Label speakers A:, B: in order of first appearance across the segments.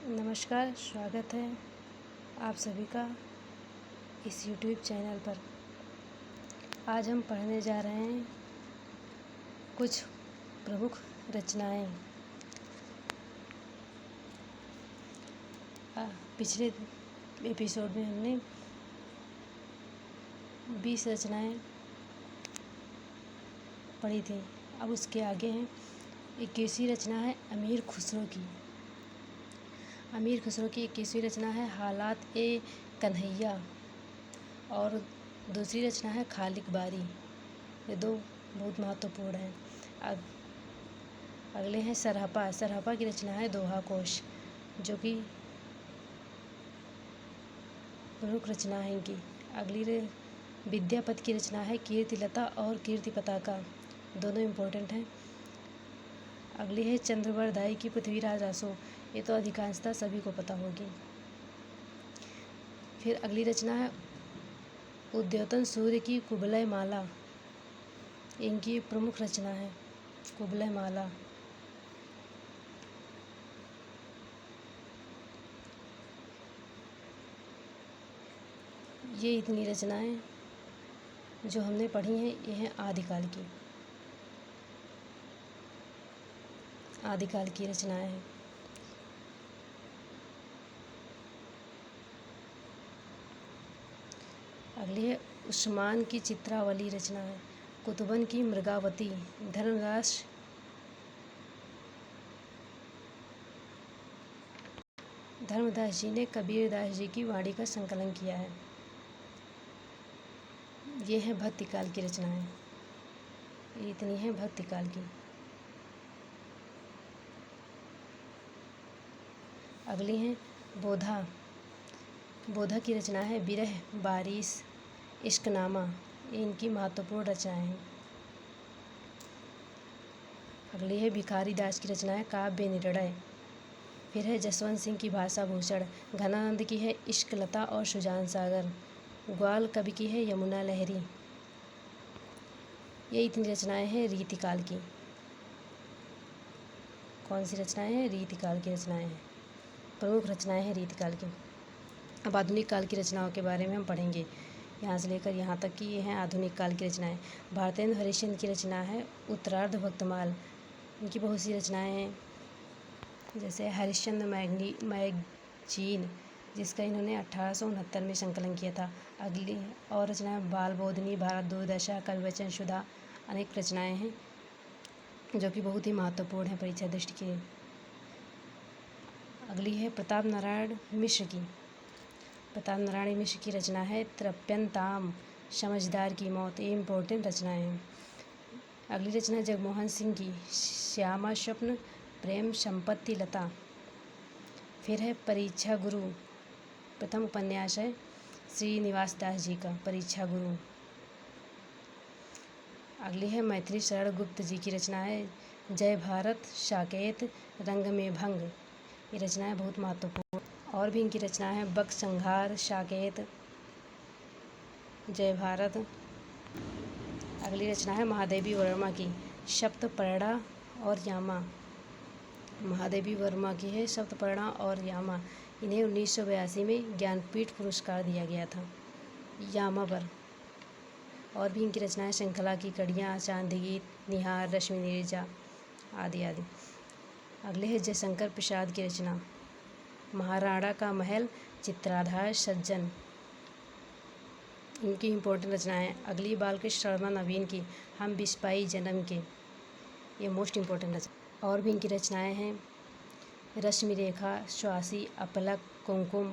A: नमस्कार, स्वागत है आप सभी का इस YouTube चैनल पर। आज हम पढ़ने जा रहे हैं कुछ प्रमुख रचनाएं। पिछले एपिसोड में हमने 20 रचनाएं पढ़ी थी। अब उसके आगे हैं 21वीं रचना है अमीर खुसरो की। अमीर खुसरो की 21वीं रचना है हालात ए कन्हैया और दूसरी रचना है खालिक बारी। ये दो बहुत महत्वपूर्ण हैं। अगले हैं सरहपा। सरहपा की रचना है दोहा कोश, जो कि प्रमुख रचना है इनकी। अगली विद्यापति की रचना है कीर्तिलता और कीर्ति पताका, दोनों इम्पोर्टेंट हैं। अगली है चंद्रवर दाई की पृथ्वीराज आसो, ये तो अधिकांशतः सभी को पता होगी। फिर अगली रचना है उद्योतन सूर्य की कुबलय माला, इनकी प्रमुख रचना है कुबलय माला। ये इतनी रचनाएं जो हमने पढ़ी हैं, ये हैं आदिकाल की रचनाएं हैं। अगली है उस्मान की चित्रावली रचना है कुतुबन की मृगावती। धर्मदास जी ने कबीरदास जी की वाणी का संकलन किया है। ये है भक्तिकाल की रचनाएं, ये इतनी है भक्तिकाल की। अगली हैं बोधा। बोधा की रचना है बिरह बारिश इश्कनामा, ये इनकी महत्वपूर्ण रचनाएं हैं। अगली है भिखारी दास की रचना है काव्य निर्णय। फिर है जसवंत सिंह की भाषा भूषण। घनानंद की है इश्कलता और सुजान सागर। ग्वाल कवि की है यमुना लहरी। ये इतनी रचनाएं हैं रीतिकाल की। कौन सी रचनाएं हैं? रीतिकाल की रचनाएं हैं, प्रमुख रचनाएं हैं रीतिकाल की। अब आधुनिक काल की रचनाओं के बारे में हम पढ़ेंगे, यहाँ से लेकर यहाँ तक की ये हैं आधुनिक काल की रचनाएं। भारतेंद्र हरिश्चंद्र की रचना है उत्तरार्ध भक्तमाल, इनकी बहुत सी रचनाएं हैं, जैसे हरिश्चंद्र मैगजीन, जिसका इन्होंने 1869 में संकलन किया था। अगली और रचनाएं बाल बोधनी, भारत दूरदशा, कविवचन सुधा, अनेक रचनाएं हैं जो कि बहुत ही महत्वपूर्ण है परीक्षा दृष्टि के। अगली है प्रताप नारायण मिश्र की। प्रताप नारायण मिश्र की रचना है तृप्यंताम, समझदार की मौत, ये इम्पोर्टेंट रचनाएं हैं। अगली रचना जगमोहन सिंह की श्यामा स्वप्न प्रेम संपत्ति लता। फिर है परीक्षा गुरु, प्रथम उपन्यास है श्रीनिवास दास जी का परीक्षा गुरु। अगली है मैथिली शरण गुप्त जी की रचना है जय भारत साकेत रंग में भंग, ये रचनाएं बहुत महत्वपूर्ण। और भी इनकी रचना है बक संहार, साकेत, जय भारत। अगली रचना है महादेवी वर्मा की सप्तपर्णा और यामा। महादेवी वर्मा की है सप्तपर्णा और यामा। इन्हें 1982 में ज्ञानपीठ पुरस्कार दिया गया था यामा पर। और भी इनकी रचनाएं श्रृंखला की कड़ियाँ, चांदी गीत, निहार, रश्मि नीरजा आदि आदि। अगले है जयशंकर प्रसाद की रचना महाराणा का महल, चित्राधार, सज्जन, इनकी इम्पोर्टेंट रचनाएं। अगली बालकृष्ण शर्मा नवीन की हम बिस्पाई जन्म के, ये मोस्ट इम्पोर्टेंट रचना। और भी इनकी रचनाएं हैं रश्मि रेखा, श्वासी, अपलक, कुमकुम।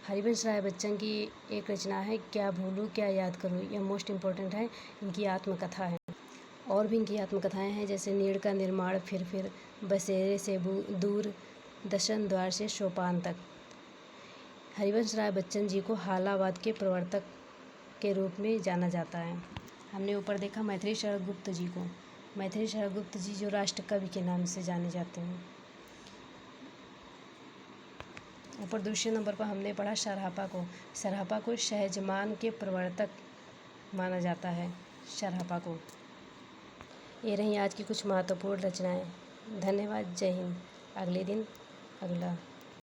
A: हरिवंश राय बच्चन की एक रचना है क्या भूलूं क्या याद करूं, यह मोस्ट इम्पोर्टेंट है, इनकी आत्मकथा है। और भी इनकी आत्मकथाएं हैं जैसे नीड़ का निर्माण, फिर बसेरे से दूर, दशन द्वार से सोपान तक। हरिवंश राय बच्चन जी को हालावाद के प्रवर्तक के रूप में जाना जाता है। हमने ऊपर देखा मैथिली शरण गुप्त जी को। मैथिली शरण गुप्त जी जो राष्ट्र कवि के नाम से जाने जाते हैं। ऊपर दूसरे नंबर पर हमने पढ़ा सरहपा को। सरहपा को शहजमान के प्रवर्तक माना जाता है, सरहपा को। ये रही आज की कुछ महत्वपूर्ण रचनाएं। धन्यवाद। जय हिंद। अगले दिन अगला